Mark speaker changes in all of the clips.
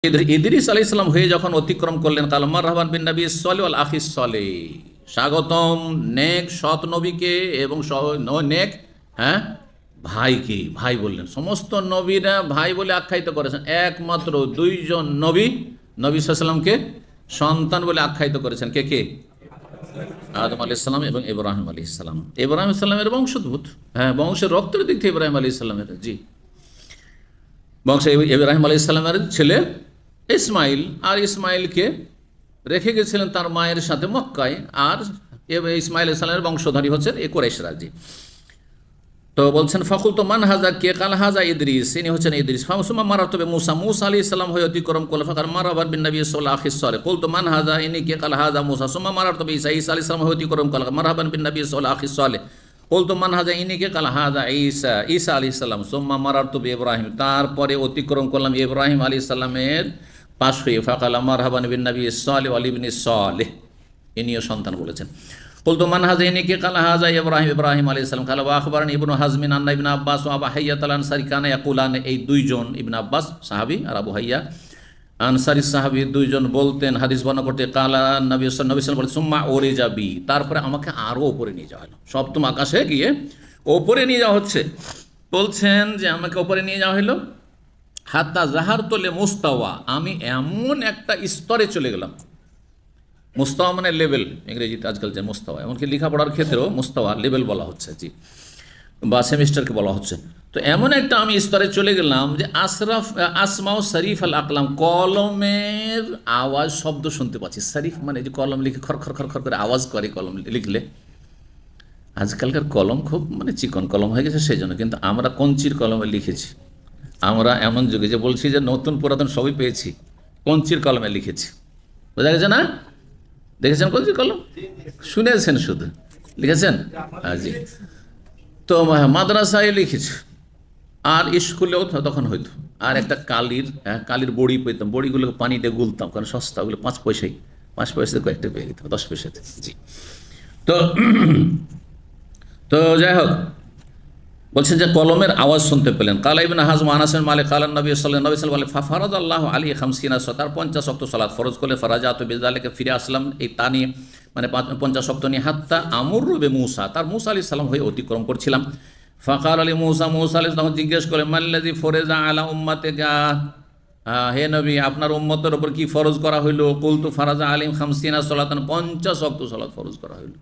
Speaker 1: ইদ্রিস আলাইহিস সালাম হয়ে যখন অতিক্রম করলেন, কাল মারহাবান বিন নবী সালেহ ওয়াল আখিস সালেহ, স্বাগতম নেক সৎ নবীকে এবং নেক ভাইকে। ভাই বললেন, সমস্ত নবীরা ভাই বলে আখ্যায়িত করেছেন, একমাত্র দুইজন নবী নবী সাল্লাল্লাহু আলাইহি ওয়াসাল্লামকে সন্তান বলে আখ্যায়িত করেছেন। কে কে? আদম আলাইহিস সালাম এবং ইব্রাহিম আলাইহিস সালাম। ইব্রাহিম আলাইহিস সালামের বংশোদ্ভূত, বংশের রক্তের দিক থেকে ইব্রাহিম আলাইহিস সালামের, জি, বংশে ইব্রাহিম আলাইহিস সালামের ছেলে ইসমাইল, আর ইসমাইলকে রেখে গেছিলেন তার মায়ের সাথে মক্কায়, আর ইসমাইল ইসলামের বংশধারী হচ্ছেন এ কুরাইশরা। জি, তো বলছেন ফাকুল তো মান হাজা কে, কাল হাজা ইদ্রিস, ইনি হচ্ছেন ইদ্রিস। ফামসুমা মারা তবে মুসা, মুসা আলাইহিস সালাম হয়ে অতিক্রম করল। ফাকার মারহাবান বিন নবী সাল্লাল্লাহু আলাইহি ওয়াসাল্লাম। কুল তো মান হাজা, ইনি কে, কাল হাজা মুসা। সুম্মা মারা তবে ঈসা, ঈসা আলাইহিস সালাম হয়ে অতিক্রম করল। মারহাবান বিন নবী সাল্লাল্লাহু আলাইহি ওয়াসাল্লাম। কুল তো মান হাজা, ইনি কে, কাল হাজা ঈসা, ঈসা আলাইহিস সালাম। সুম্মা মারা তবে ইব্রাহিম, তারপরে অতিক্রম করলাম ইব্রাহিম আলাইহিস সালামের পাশ হয়ে। ফাকাল মারহাবান বিন নবী সালেহ ওয়াল ইবনি সালেহ, ইনিও সন্তান বলেছেন। কুলতু মান হাযা, ইনি কে, কাল হাযা ইব্রাহিম, ইব্রাহিম আলাইহিস সালাম। কাল ওয়া আখবারানি ইবনু হাজমিন আন্না ইবনে আব্বাস ওয়া আবু হাইয়াত আল আনসারী কানা ইয়াকুলান, এই দুইজন ইবনে আব্বাস সাহাবী আর আবু হাইয়া আনসারী সাহাবী দুইজন বলতেন, হাদিস বর্ণনা করতে, কালা নবী সাল্লাল্লাহু আলাইহি ওয়াসাল্লাম বলেন, সুম্মা উরিজা বি, তারপরে আমাকে আরও ওপরে নিয়ে যাওয়া হলো, সপ্তম আকাশে গিয়ে ওপরে নিয়ে যাওয়া হচ্ছে। বলছেন যে আমাকে ওপরে নিয়ে যাওয়া হলো, হাত্তা জাহারতু লি মুস্তাওয়া, আমি এমন একটা স্তরে চলে গেলাম। মুস্তাওয়া মানে লেভেল, ইংরেজিতে আজকাল যে মুস্তাওয়া, এমনকি লেখাপড়ার ক্ষেত্রেও মুস্তাওয়া লেভেল বলা হচ্ছে, জি, বা সেমিস্টারকে বলা হচ্ছে। তো এমন একটা আমি স্তরে চলে গেলাম যে আসমাও শরীফ আল আকলাম, কলমের আওয়াজ শব্দ শুনতে পাচ্ছি। শরীফ মানে যে কলম লিখে খর খর খর খর করে আওয়াজ করে কলম লিখলে। আজকালকার কলম খুব চিকন কলম হয়ে গেছে সেই জন্য, কিন্তু আমরা কঞ্চির কলমে লিখেছি। আমরা এমন যুগে যে বলছি যে নতুন পুরাতন সবই পেয়েছি, কঞ্চির কলমে লিখেছি। বোঝা গেছে না? দেখেছেন কঞ্চির কলম? শুনেছেন শুধু, লিখেছেন? জি। তো মাদ্রাসায় লিখেছি, আর স্কুলেও তখন হইতো। আর একটা কালির বড়ি পেতাম, বড়িগুলোকে পানিতে গুলতাম, কারণ সস্তা, ওগুলো 5 পয়সায় কয়েকটা পেয়ে যেতাম, 10 পয়সাতে। জি। তো যাই হোক, বলছেন যে কলমের আওয়াজ শুনতে পেলেন। কালা ইবনে হাজম আনাসের মালিক কালান নবী সাল্লাল্লাহু আলাইহি ওয়াসাল্লাম ফারাদাল্লাহু আলাইহি 50 তার 50 ওয়াক্ত সালাত ফরজ করলে। ফারাজাতু বিযালিকা, ফিরে আসলাম এই তা নিয়ে, 50 ওয়াক্ত নিয়ে। হাত্তা আমুরু বে মুসা, তার মুসা আলাইহিস সালাম হয়ে অতিক্রম করছিলাম। ফাকাল আলী মুসা, মুসা আলাইহিস সালাম জিজ্ঞেস করলেন, মাল্লাযী ফরাজা আলা উম্মাতিকা, হে নবী আপনার উম্মতের উপর কি ফরজ করা হইল? কুলতু ফারাজা আলাইহিম 50 সালাতান, 50 ওয়াক্ত সালাত ফরজ করা হইল।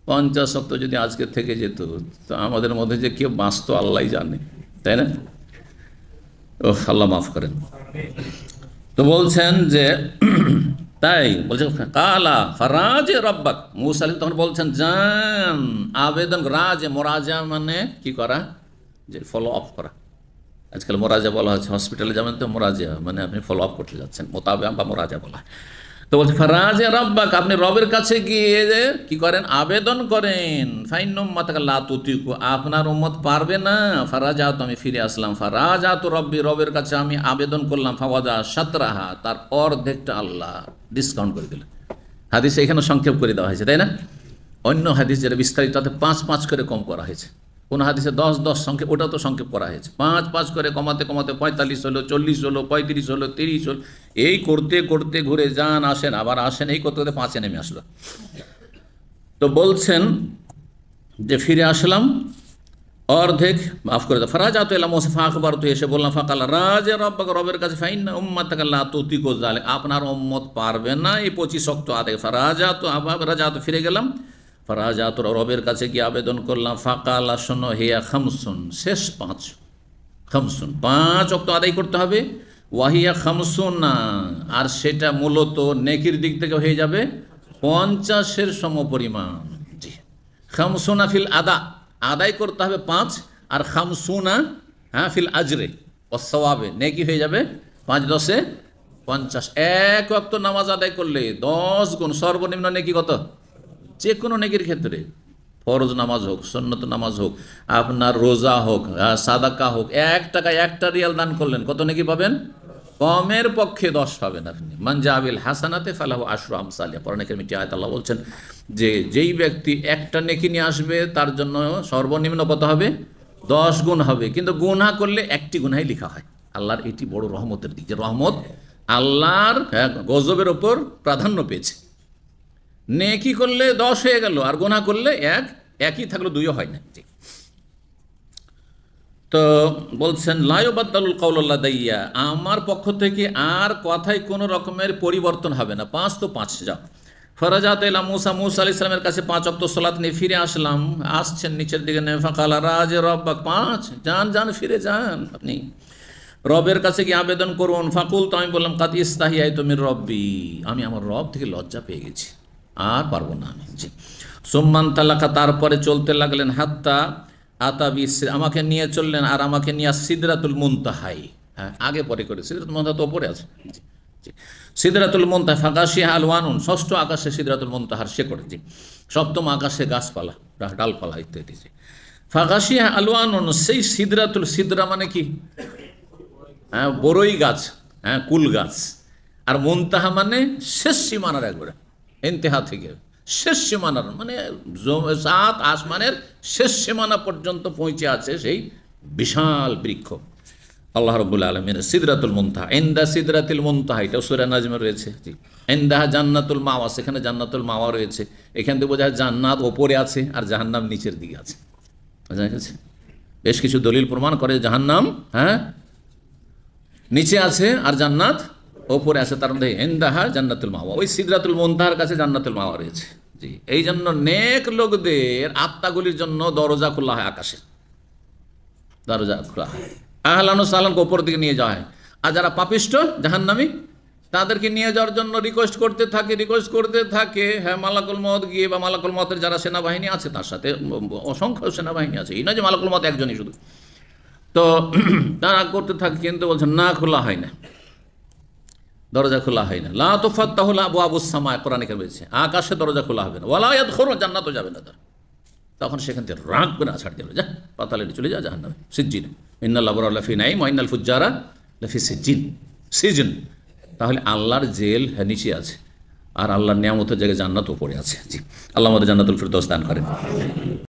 Speaker 1: 50 ওয়াক্ত যদি আজকে থেকে যেত, তো আমাদের মধ্যে যে কেউ বাঁচত আল্লাহ জানে, তাই না? ও আল্লাহ মাফ করেন। তো বলছেন যে তাই বলছেন, কালা ফারাজে রব্বাক, মুসা আলাইহিস তখন বলছেন, যান আবেদন, রাজে মোরাজা মানে কি করা, যে ফলো আপ করা। আজকাল মোরাজা বলা হচ্ছে, হসপিটালে যাবেন তো মোরাজা মানে আপনি ফলো আপ করতে যাচ্ছেন, মোতাবেক বা মোরাজা বলা। তো বলছে ফারাজে রব্বাক, আপনি রবের কাছে গিয়ে কি করেন, আবেদন করেন। ফাইন্নুম মাতাকা লা তুতিকু, আপনার উম্মত পারবে না। ফারাজাত, আমি ফিরে আসলাম। ফারাজাত রব্বি, রবের কাছে আমি আবেদন করলাম। ফাওয়াজা শাতরাহা, তার অর্ধেকটা আল্লাহ ডিসকাউন্ট করে দিলেন। হাদিসে এখানে সংক্ষেপ করে দেওয়া হয়েছে, তাই না? অন্য হাদিস যেটা বিস্তারিত, তাতে 5 করে কম করা হয়েছে। কোন হাদিসে 10 সংক্ষেপ, ওটা তো সংক্ষেপ করা হয়েছে। 5 করে কমাতে 45 হলো, 40 হলো, 35 হলো, 30 হলো, এই করতে করতে ঘুরে যান, আসেন, আবার আসেন, এই করতে করতে 5-এ নেমে আসলো। তো বলছেন যে ফিরে আসলাম, অর্ধেক মাফ করে দাও। ফারাজাতু ইলা মুসা ফাখবারতু, এসে বললাম, ফাকাল রাজে রব্বাক, রবের কাছে, ফাইন্না উম্মাতাকা লা তুতিকু যালিক, আপনার উম্মত পারবে না এই 25 ওয়াক্ত আদায়। ফারাজাতু, রাজাতু, ফিরে গেলাম। ফারাজাতু, রবের কাছে গিয়ে আবেদন করলাম। ফাকাল, শোনো, হিয়া খামসুন, শেষ 5 ওয়াক্ত আদায় করতে হবে। ওয়াহিয়া খামসুনা, আর সেটা মূলত নেকির দিক থেকে হয়ে যাবে 50-এর সমপরিমাণ। জি, খামসুনা ফিল আদায় করতে হবে 5, আর খামসুনা ফিল আজরে ও সওয়াবে, নেকি হয়ে যাবে 5-10-এ 50। 1 ওয়াক্ত নামাজ আদায় করলে 10 গুণ, সর্বনিম্ন নেকি কত? যে কোনো নেকির ক্ষেত্রে, ফরজ নামাজ হোক, সুন্নত নামাজ হোক, আপনার রোজা হোক, সাদাকা হোক, 1 টাকায় 1টা রিয়াল দান করলেন, কত নেকি পাবেন? কমের পক্ষে 10 পাবেন আপনি। মান জাবিল হাসানাতে ফালাহু আশরু আমসালিহা, কোরআনে কারিমে আয়াত আল্লাহ বলছেন যে যেই ব্যক্তি 1টা নেকি নিয়ে আসবে, তার জন্য সর্বনিম্ন কত হবে? 10 গুণ হবে। কিন্তু গুনাহ করলে 1টি গুনাহই লেখা হয়, আল্লাহর এটি বড় রহমতের দিক, যে রহমত আল্লাহর গজবের ওপর প্রাধান্য পেয়েছে। নেকি করলে 10 হয়ে গেল, আর গোনা করলে একই থাকলো, 2ও হয় না। তো বলছেন লা ইউবাদদালুল কাউলু লাদাইয়া, আমার পক্ষ থেকে আর কথায় কোনো রকমের পরিবর্তন হবে না। 5 তো 5 যাও। ফরাজাত ইলা মুসা, মুসা আলাইহিস সালামের কাছে 5 ওয়াক্ত সালাত নিয়ে ফিরে আসলাম। আসছেন নিচের দিকে, ফাকালা রাজ রব্বাক, 5 যান ফিরে যান, আপনি রবের কাছে গিয়ে আবেদন করুন। ফাকুল, তো আমি বললাম কাদ ইস্তাহিয়াইতু মির রব্বি, আমি আমার রব থেকে লজ্জা পেয়ে গেছি, আর পারবো না আমি। জি। সুম্মান তালাকা, তারপরে চলতে লাগলেন, হাত্তা আতাবি, আমাকে নিয়ে চললেন, আর আমাকে নিয়ে সিদরাতুল মুনতাহাই, হ্যাঁ আগে পরে করে, সিদরাতুল মুনতাহা তো ওপরে আছে। জি। সিদরাতুল মুনতাহা ফাগাশিহা আলওয়ানুন, 6ষ্ঠ আকাশে সিদরাতুল মুনতাহার শেকড়। জি। 7ম আকাশে গাছপালা, ডালপালা ইত্যাদি। জি। ফাগাশিহা আলওয়ানুন, সেই সিদরা মানে কি? হ্যাঁ, বড়ই গাছ, হ্যাঁ কুল গাছ। আর মুনতাহা মানে শেষ সীমানার, একবারে ইন্তেহা থেকে শেষ সীমানার, মানে 7 আসমানের শেষ সীমানা পর্যন্ত পৌঁছে আছে সেই বিশাল বৃক্ষ আল্লাহ রাব্বুল আলামিনের সিদরাতুল মুনতাহা। ইনদা সিদরাতুল মুনতাহা, এটা সূরা নাজমে রয়েছে। জি। ইনদাহা জান্নাতুল মাওয়া, সেখানে জান্নাতুল মাওয়া রয়েছে। এখান থেকে বোঝা যায় জান্নাত ওপরে আছে আর জাহান্নাম নিচের দিকে আছে। বোঝা গেছে? বেশ কিছু দলিল প্রমাণ করে জাহান্নাম নিচে আছে আর জান্নাত ওপরে আছে, তার মধ্যে ইনদাহা জান্নাতুল মাওয়া, ওই সিদরাতুল মুনতাহার কাছে জান্নাতুল মাওয়া রয়েছে। জি। এই জন্য নেক লোকদের আত্মাগুলির জন্য দরজা খোলা হয়, আকাশে দরজা খোলা হয়, আহলান ও সাহলান ওপর দিকে নিয়ে যাওয়া হয়। আর যারা পাপিষ্ট জাহান্নামী, তাদেরকে নিয়ে যাওয়ার জন্য রিকোয়েস্ট করতে থাকে। হ্যাঁ, মালাকুল মওত গিয়ে, বা মালাকুল মওতের যারা সেনাবাহিনী আছে, তার সাথে অসংখ্য সেনাবাহিনী আছে, এই নয় যে মালাকুল মওত একজনই শুধু। তো তারা করতে থাকে, কিন্তু বলছেন না, খোলা হয় না, দরজা খোলা হয় না। লা তুফাত্তাহু আবওয়াবুস সামা, কোরআনে বলেছে আকাশে দরজা খোলা হবে না। ওয়ালা ইয়াদখুলুন, জান্নাতও যাবে না তারা। তখন সেখান থেকে রাগ করে ছাড় দেবে, যা পাতালে চলে যা জাহান্নামে, সিজ্জিন। ইন্নাল আবরারা লাফি নাঈম ওয়া ইন্নাল ফুজ্জারা লাফি সিজিন। তাহলে আল্লাহর জেল নিচে আছে, আর আল্লাহর নিয়ামতের জায়গায় জান্নাত উপরে আছে। জি। আল্লাহ আমাদের জান্নাতুল ফিরদৌস দান করেন।